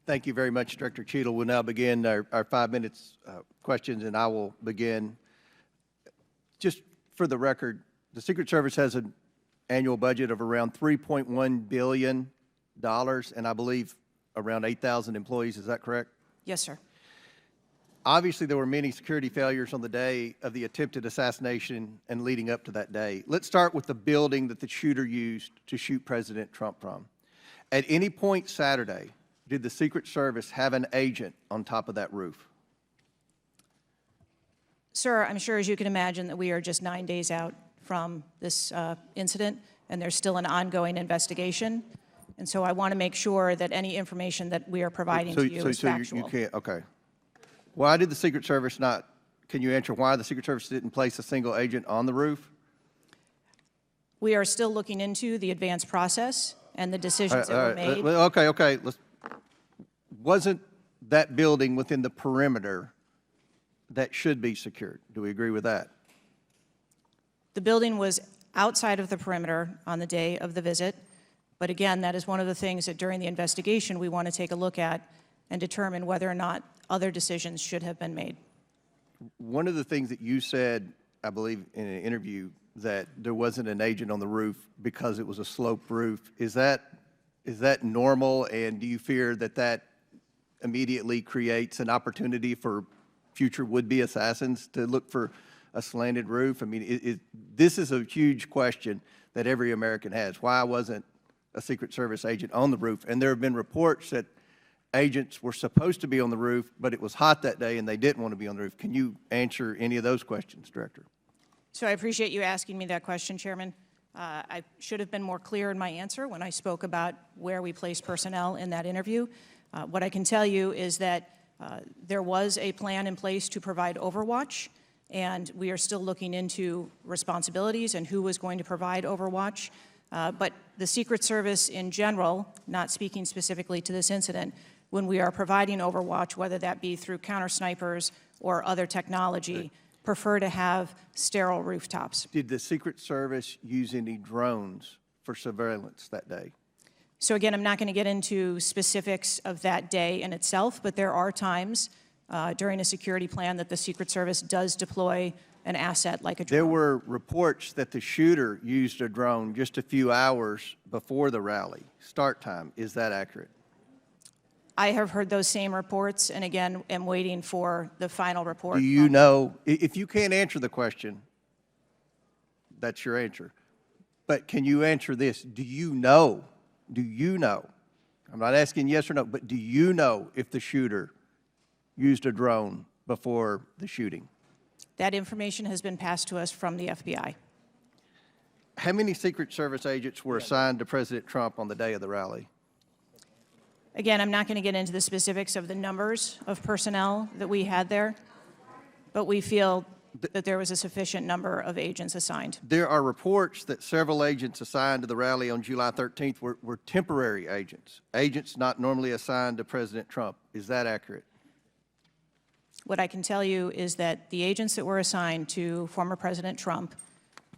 Thank you very much, Director Cheatle. We'll now begin our 5 minutes questions, and I will begin. Just for the record, the Secret Service has an annual budget of around $3.1 billion, and I believe around 8,000 employees. Is that correct? Yes, sir. Obviously, there were many security failures on the day of the attempted assassination and leading up to that day. Let's start with the building that the shooter used to shoot President Trump from. At any point Saturday, did the Secret Service have an agent on top of that roof? Sir, I'm sure, as you can imagine, that we are just 9 days out from this incident, and there's still an ongoing investigation. And so I want to make sure that any information that we are providing to you is factual. You can't, okay. Why did the Secret Service not, can you answer why the Secret Service didn't place a single agent on the roof? We are still looking into the advanced process and the decisions that were made. Okay. Wasn't that building within the perimeter that should be secured? Do we agree with that? The building was outside of the perimeter on the day of the visit. But again, that is one of the things that during the investigation we want to take a look at and determine whether or not other decisions should have been made. One of the things that you said, I believe, in an interview, that there wasn't an agent on the roof because it was a sloped roof. Is that normal, and do you fear that that immediately creates an opportunity for future would-be assassins to look for a slanted roof? I mean, this is a huge question that every American has. Why wasn't a Secret Service agent on the roof? And there have been reports that agents were supposed to be on the roof, but it was hot that day and they didn't want to be on the roof. Can you answer any of those questions, Director? So I appreciate you asking me that question, Chairman. I should have been more clear in my answer when I spoke about where we place personnel in that interview. What I can tell you is that there was a plan in place to provide OverWatch, and we are still looking into responsibilities and who was going to provide OverWatch. But the Secret Service in general, not speaking specifically to this incident, when we are providing OverWatch, whether that be through counter snipers or other technology, prefer to have sterile rooftops. Did the Secret Service use any drones for surveillance that day? So again, I'm not going to get into specifics of that day in itself, but there are times during a security plan that the Secret Service does deploy an asset like a drone. There were reports that the shooter used a drone just a few hours before the rally start time. Is that accurate? I have heard those same reports, and again, am waiting for the final report. Do you know, if you can't answer the question, that's your answer. But can you answer this? Do you know, I'm not asking yes or no, but do you know if the shooter used a drone before the shooting? That information has been passed to us from the FBI. How many Secret Service agents were assigned to President Trump on the day of the rally? Again, I'm not going to get into the specifics of the numbers of personnel that we had there, but we feel that there was a sufficient number of agents assigned. There are reports that several agents assigned to the rally on July 13th were temporary agents not normally assigned to President Trump. Is that accurate? What I can tell you is that the agents that were assigned to former President Trump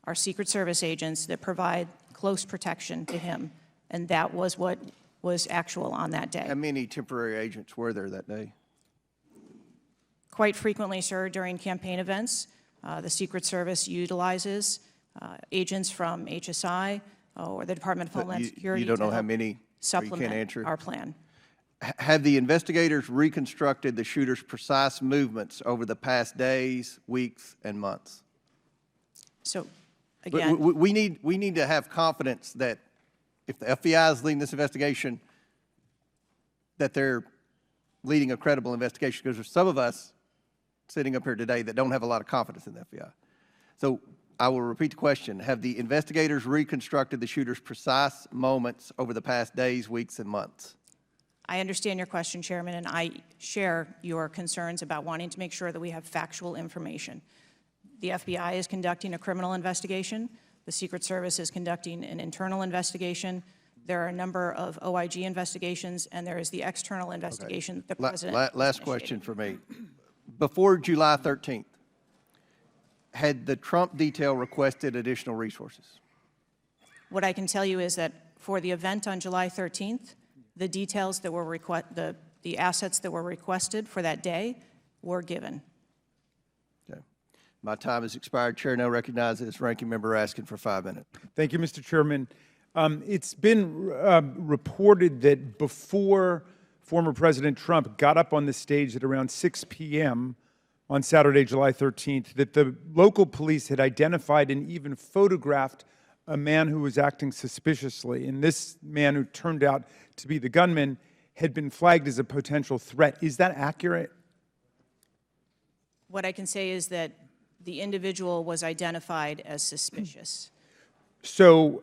are Secret Service agents that provide close protection to him, and that was what was actual on that day. How many temporary agents were there that day? Quite frequently, sir, during campaign events, the Secret Service utilizes agents from HSI or the Department of Homeland Security. You don't know how many? Supplement you can't answer? our plan. Have the investigators reconstructed the shooter's precise movements over the past days, weeks, and months? So, again, we need to have confidence that if the FBI is leading this investigation, that they're leading a credible investigation, because there's some of us sitting up here today that don't have a lot of confidence in the FBI. So I will repeat the question. Have the investigators reconstructed the shooter's precise moments over the past days, weeks, and months? I understand your question, Chairman, and I share your concerns about wanting to make sure that we have factual information. The FBI is conducting a criminal investigation. The Secret Service is conducting an internal investigation. There are a number of OIG investigations, and there is the external investigation that the President Last question for me. Before July 13th, had the Trump detail requested additional resources? What I can tell you is that for the event on July 13th, the details that were the the assets that were requested for that day were given. Okay. My time has expired. Chair now recognizes Ranking Member Raskin for 5 minutes. Thank you, Mr. Chairman. It's been reported that before former President Trump got up on the stage at around 6 p.m. on Saturday, July 13th, that the local police had identified and even photographed a man who was acting suspiciously. And this man, who turned out to be the gunman, had been flagged as a potential threat. Is that accurate? What I can say is that the individual was identified as suspicious. So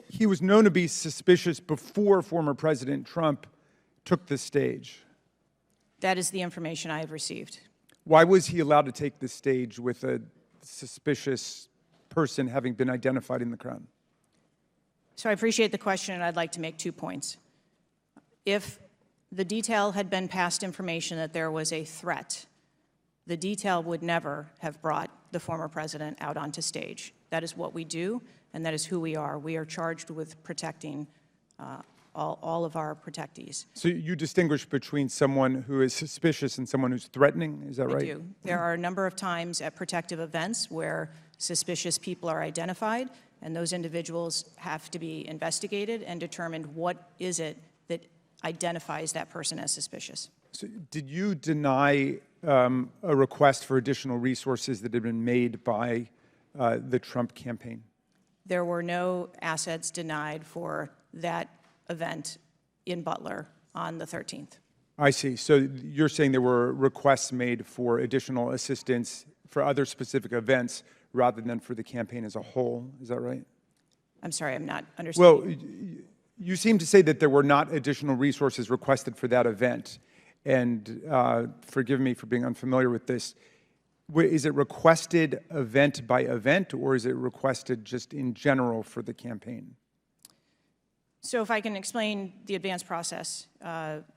he was known to be suspicious before former President Trump took the stage. That is the information I have received. Why was he allowed to take the stage with a suspicious person having been identified in the crowd? So I appreciate the question, and I'd like to make 2 points. If the detail had been past information that there was a threat, the detail would never have brought the former president out onto stage. That is what we do, and that is who we are. We are charged with protecting all of our protectees. So you distinguish between someone who is suspicious and someone who's threatening, is that right? We do. There are a number of times at protective events where suspicious people are identified, and those individuals have to be investigated and determined what is it that identifies that person as suspicious. So did you deny a request for additional resources that had been made by the Trump campaign? There were no assets denied for that event in Butler on the 13th. I see. So you're saying there were requests made for additional assistance for other specific events rather than for the campaign as a whole. Is that right? I'm sorry, I'm not understanding. Well, you seem to say that there were not additional resources requested for that event. And forgive me for being unfamiliar with this. Is it requested event by event, or is it requested just in general for the campaign? So if I can explain the advance process,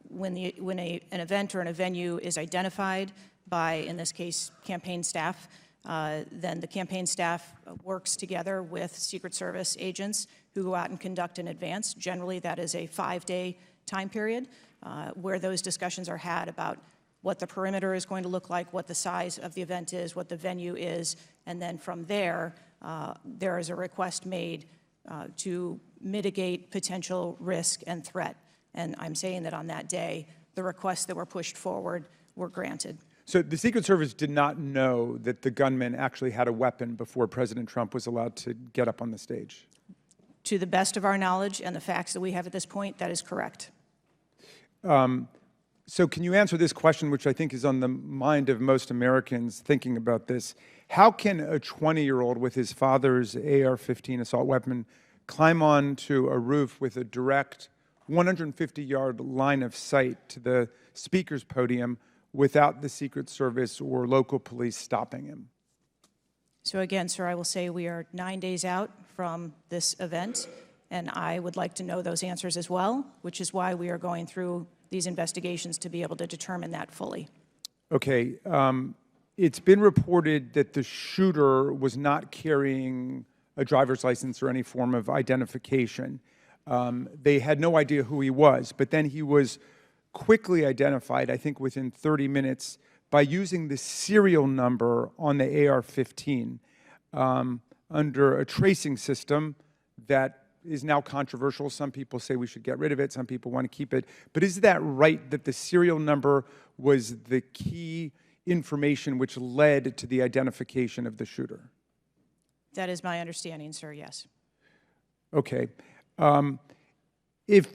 when an event or a venue is identified by, in this case, campaign staff, then the campaign staff works together with Secret Service agents who go out and conduct an advance. Generally, that is a 5-day time period where those discussions are had about what the perimeter is going to look like, what the size of the event is, what the venue is, and then from there, there is a request made to mitigate potential risk and threat. And I'm saying that on that day, the requests that were pushed forward were granted. So the Secret Service did not know that the gunman actually had a weapon before President Trump was allowed to get up on the stage? To the best of our knowledge and the facts that we have at this point, that is correct. So can you answer this question, which I think is on the mind of most Americans thinking about this? How can a 20-year-old with his father's AR-15 assault weapon climb onto a roof with a direct 150-yard line of sight to the speaker's podium without the Secret Service or local police stopping him? So again, sir, I will say we are 9 days out from this event, and I would like to know those answers as well, which is why we are going through these investigations to be able to determine that fully. Okay. It's been reported that the shooter was not carrying a driver's license or any form of identification. They had no idea who he was, but then he was quickly identified, I think within 30 minutes, by using the serial number on the AR-15 under a tracing system that is now controversial. Some people say we should get rid of it. Some people want to keep it. But is that right, that the serial number was the key information which led to the identification of the shooter? That is my understanding, sir, yes. Okay. If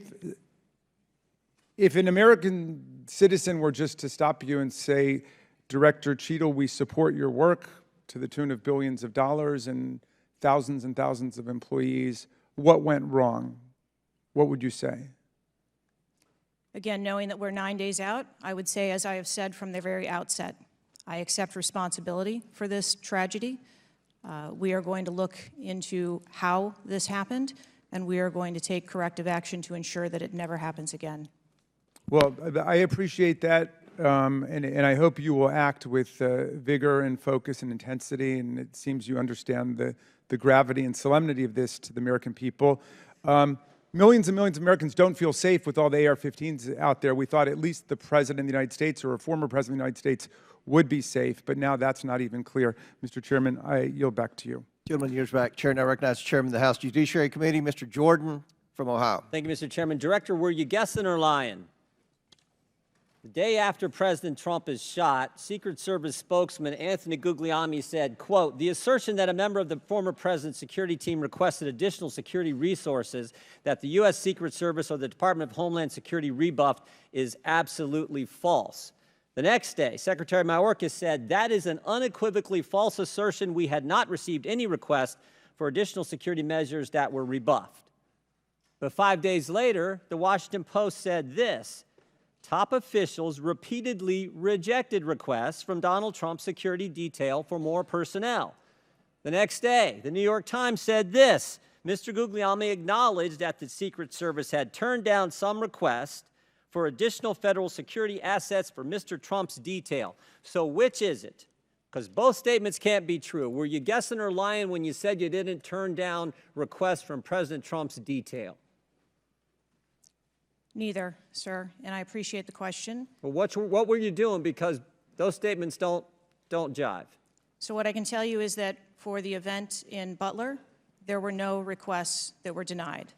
an American citizen were just to stop you and say, Director Cheatle, we support your work to the tune of billions of dollars and thousands of employees, what went wrong? What would you say? Again, knowing that we're 9 days out, I would say, as I have said from the very outset, I accept responsibility for this tragedy. We are going to look into how this happened, and we are going to take corrective action to ensure that it never happens again. Well, I appreciate that, and I hope you will act with vigor and focus and intensity, and it seems you understand the gravity and solemnity of this to the American people. millions and millions of Americans don't feel safe with all the AR-15s out there. We thought at least the President of the United States or a former President of the United States would be safe, but now that's not even clear. Mr. Chairman, I yield back to you. Gentleman yields back. Chair now recognizes Chairman of the House Judiciary Committee, Mr. Jordan from Ohio. Thank you, Mr. Chairman. Director, were you guessing or lying? The day after President Trump is shot, Secret Service spokesman Anthony Guglielmi said, quote, "The assertion that a member of the former president's security team requested additional security resources that the U.S. Secret Service or the Department of Homeland Security rebuffed is absolutely false." The next day, Secretary Mayorkas said, "That is an unequivocally false assertion. We had not received any request for additional security measures that were rebuffed." But 5 days later, the Washington Post said this: "Top officials repeatedly rejected requests from Donald Trump's security detail for more personnel." The next day, the New York Times said this: "Mr. Guglielmi acknowledged that the Secret Service had turned down some requests for additional federal security assets for Mr. Trump's detail." So which is it? Because both statements can't be true. Were you guessing or lying when you said you didn't turn down requests from President Trump's detail? Neither, sir, and I appreciate the question. Well, what were you doing? Because those statements don't jive. So what I can tell you is that for the event in Butler, there were no requests that were denied.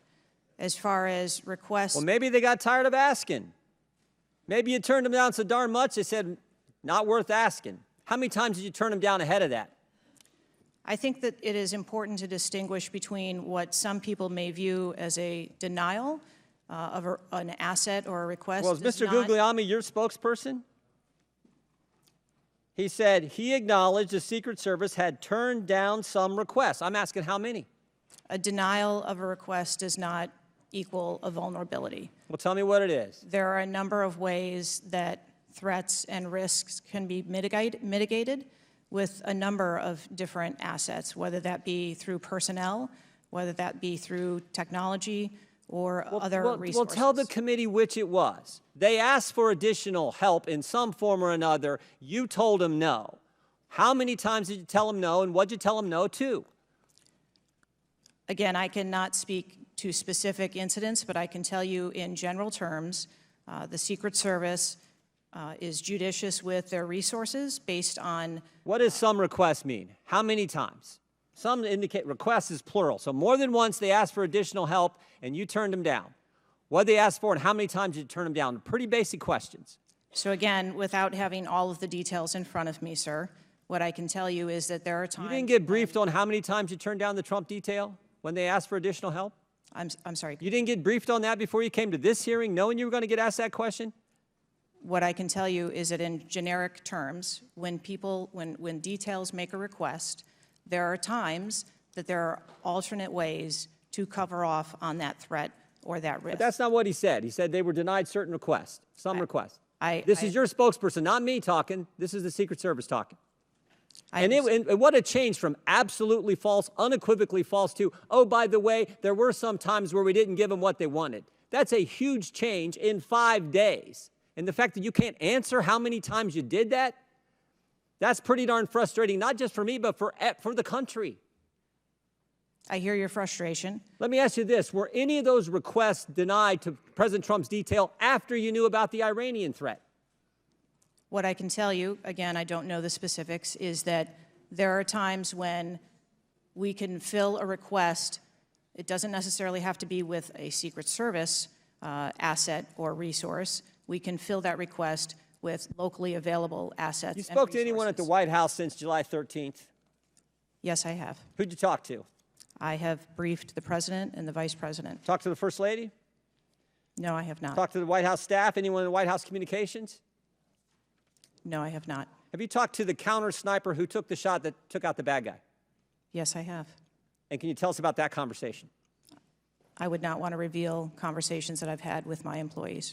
As far as requests... Well, maybe they got tired of asking. Maybe you turned them down so darn much, they said, not worth asking. How many times did you turn them down ahead of that? I think that it is important to distinguish between what some people may view as a denial of an asset or a request. Well, is Mr. Guglielmi your spokesperson? He said he acknowledged the Secret Service had turned down some requests. I'm asking how many? A denial of a request does not equal a vulnerability. Well, tell me what it is. There are a number of ways that threats and risks can be mitigated with a number of different assets, whether that be through personnel, whether that be through technology, or other resources. Well, tell the committee which it was. They asked for additional help in some form or another. You told them no. How many times did you tell them no, and what did you tell them no to? Again, I cannot speak to specific incidents, but I can tell you in general terms, the Secret Service is judicious with their resources based on... What does some requests mean? How many times? Some indicate requests is plural. So more than once they asked for additional help and you turned them down. What did they ask for and how many times did you turn them down? Pretty basic questions. So again, without having all of the details in front of me, sir, what I can tell you is that there are times... You didn't get briefed on how many times you turned down the Trump detail when they asked for additional help? I'm sorry. You didn't get briefed on that before you came to this hearing, knowing you were going to get asked that question? What I can tell you is that in generic terms, when details make a request, there are times that there are alternate ways to cover off on that threat or that risk. But that's not what he said. He said they were denied certain requests, some requests. This is your spokesperson, not me talking. This is the Secret Service talking. And what a change from absolutely false, unequivocally false to, oh, by the way, there were some times where we didn't give them what they wanted. That's a huge change in 5 days. And the fact that you can't answer how many times you did that, that's pretty darn frustrating, not just for me, but for the country. I hear your frustration. Let me ask you this. Were any of those requests denied to President Trump's detail after you knew about the Iranian threat? What I can tell you, again, I don't know the specifics, is that there are times when we can fill a request. It doesn't necessarily have to be with a Secret Service asset or resource. We can fill that request with locally available assets. You spoke to anyone at the White House since July 13th? Yes, I have. Who'd you talk to? I have briefed the President and the Vice President. Talked to the First Lady? No, I have not. Talked to the White House staff? Anyone in the White House communications? No, I have not. Have you talked to the counter sniper who took the shot that took out the bad guy? Yes, I have. And can you tell us about that conversation? I would not want to reveal conversations that I've had with my employees.